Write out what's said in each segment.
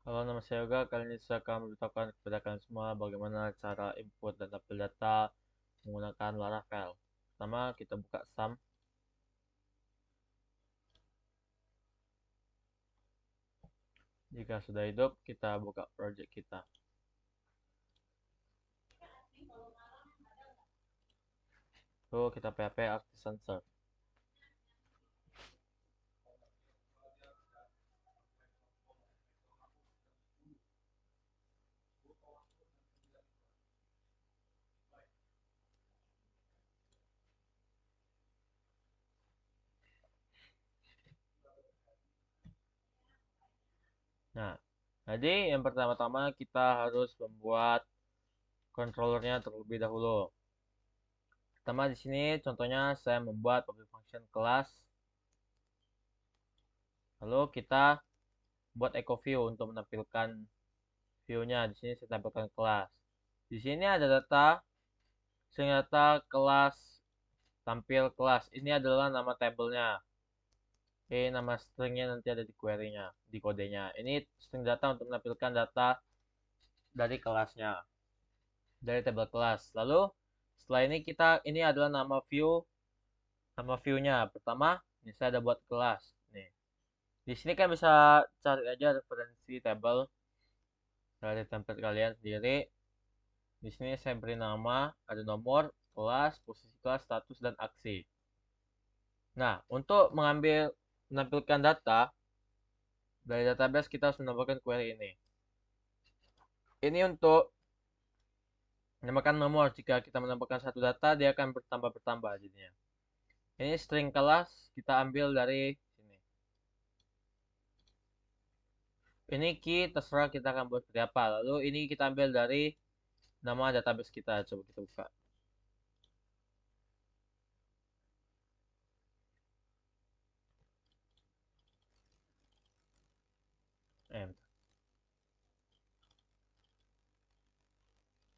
Halo, nama saya Yoga. Kali ini saya akan memberitahukan kepada kalian semua bagaimana cara input dan upload data menggunakan Laravel. Pertama, kita buka SAM. Jika sudah hidup, kita buka project kita. Lalu kita PHP Artisan Serve. Nah, jadi yang pertama-tama kita harus membuat controllernya terlebih dahulu. Pertama di sini contohnya saya membuat public function class. Lalu kita buat echo view untuk menampilkan view-nya. Di sini saya tampilkan kelas. Di sini ada data string data kelas tampil kelas. Ini adalah nama tabelnya. Oke, nama stringnya nanti ada di query-nya, di kodenya. Ini string data untuk menampilkan data dari kelasnya, dari tabel kelas. Lalu setelah ini ini adalah nama view-nya. Pertama, ini saya ada buat kelas. Nih, di sini kan bisa cari aja referensi tabel dari template kalian sendiri. Di sini saya beri nama, ada nomor, kelas, posisi kelas, status, dan aksi. Nah, untuk menampilkan data dari database, kita harus menambahkan query ini. Ini untuk menambahkan nomor. Jika kita menambahkan satu data, dia akan bertambah-bertambah jadinya. Ini string kelas, kita ambil dari sini. Ini key, terserah kita akan buat seperti apa. Lalu ini kita ambil dari nama database kita. Coba kita buka.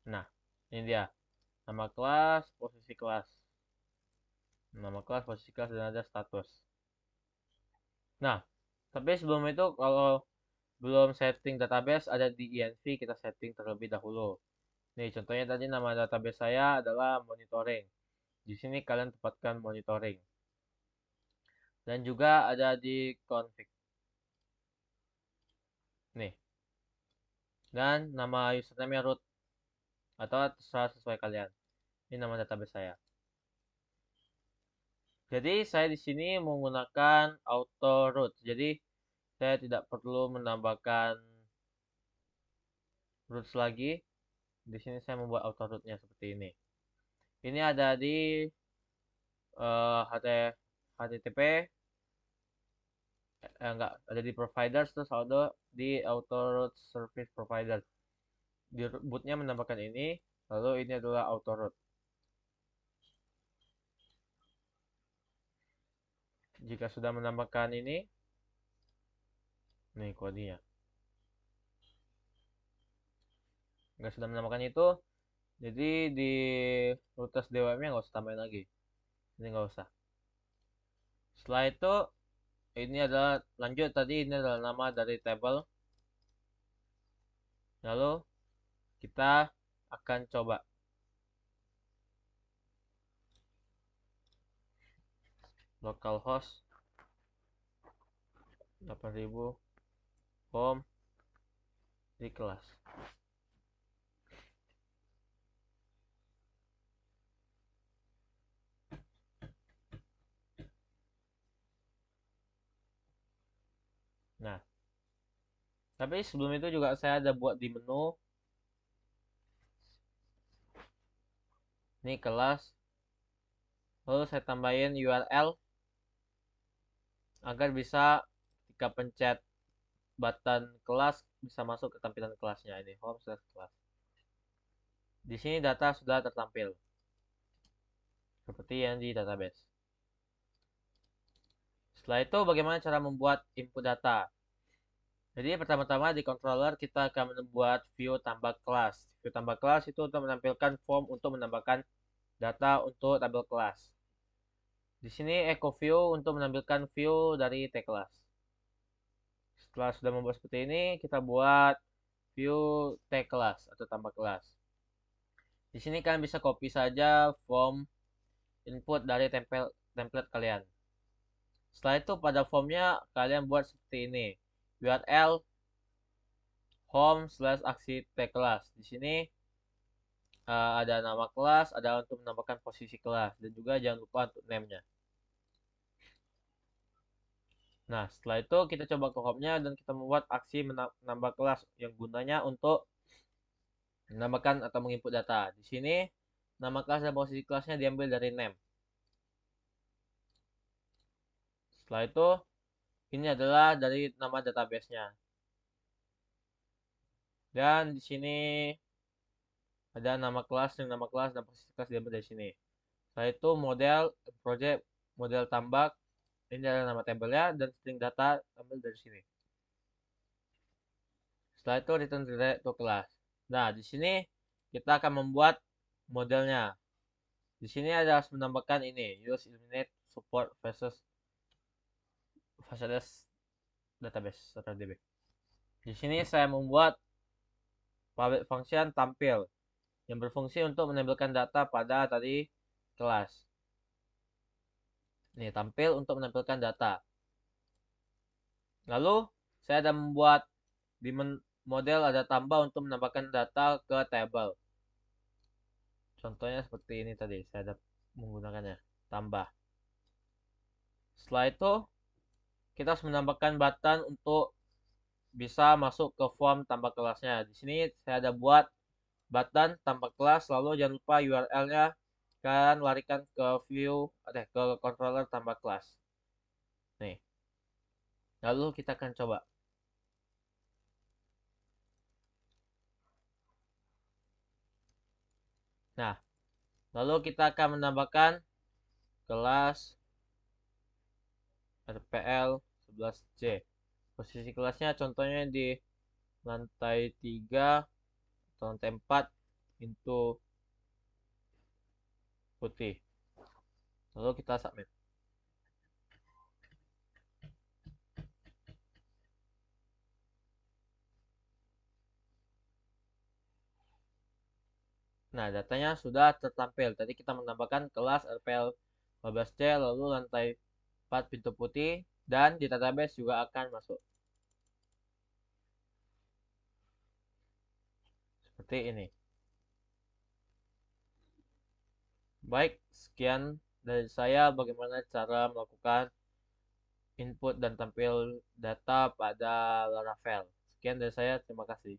Nah, ini dia. Nama kelas, posisi kelas. Nama kelas, posisi kelas, dan ada status. Nah, tapi sebelum itu kalau belum setting database ada di env, kita setting terlebih dahulu. Nih, contohnya tadi nama database saya adalah monitoring. Di sini kalian tempatkan monitoring. Dan juga ada di config. Nih. Dan nama username-nya root atau terserah sesuai kalian. Ini nama database saya. Jadi saya di sini menggunakan auto root. Jadi saya tidak perlu menambahkan roots lagi. Di sini saya membuat auto rootnya seperti ini. Ini ada di HTTP, enggak, ada di providers, terus ada di auto root service provider. Di bootnya menambahkan ini, lalu ini adalah auto root. Jika sudah menambahkan ini, nih kodenya. Jika sudah menambahkan itu, jadi di routers DWM-nya nggak usah tambahin lagi. Ini nggak usah. Setelah itu, ini adalah lanjut tadi, ini adalah nama dari table. Lalu kita akan coba localhost 8000 home di kelas. Nah, tapi sebelum itu juga saya ada buat di menu. Ini kelas. Lalu saya tambahin URL agar bisa ketika pencet button kelas bisa masuk ke tampilan kelasnya ini home/class. Di sini data sudah tertampil seperti yang di database. Setelah itu bagaimana cara membuat input data? Jadi pertama-tama di controller kita akan membuat view tambah kelas. View tambah kelas itu untuk menampilkan form untuk menambahkan data untuk tabel kelas. Di sini echo view untuk menampilkan view dari T kelas. Setelah sudah membuat seperti ini, kita buat view tag kelas atau tambah kelas. Di sini kalian bisa copy saja form input dari template kalian. Setelah itu pada formnya kalian buat seperti ini. URL home/aksi tag kelas. Di sini ada nama kelas, ada untuk menambahkan posisi kelas, dan juga jangan lupa untuk name-nya. Nah, setelah itu kita coba ke home-nya dan kita membuat aksi menambah kelas yang gunanya untuk menambahkan atau menginput data. Di sini nama kelas dan posisi kelasnya diambil dari name. Setelah itu ini adalah dari nama database-nya. Dan di sini ada nama kelas dan posisi kelas diambil dari sini. Setelah itu model project model tambak ini adalah nama tabelnya dan string data ambil dari sini. Setelah itu return to kelas. Nah, di sini kita akan membuat modelnya. Di sini ada harus menambahkan ini use eliminate support versus facilities database atau DB. Di sini saya membuat public function tampil yang berfungsi untuk menampilkan data pada tadi kelas. Ini tampil untuk menampilkan data. Lalu saya ada membuat di model ada tambah untuk menambahkan data ke table. Contohnya seperti ini tadi, saya ada menggunakannya tambah. Setelah itu kita harus menambahkan button untuk bisa masuk ke form tambah kelasnya. Di sini saya ada buat button tambah kelas, lalu jangan lupa URL-nya kalian larikan ke view ke controller tambah kelas. Nih. Lalu kita akan coba. Nah, lalu kita akan menambahkan kelas RPL 11C. Posisi kelasnya contohnya di lantai 3 atau lantai 4 into putih. Lalu kita submit. Nah, datanya sudah tertampil. Tadi kita menambahkan kelas RPL 15C, lalu lantai 4 pintu putih, dan di database juga akan masuk. Seperti ini. Baik, sekian dari saya bagaimana cara melakukan input dan tampil data pada Laravel. Sekian dari saya, terima kasih.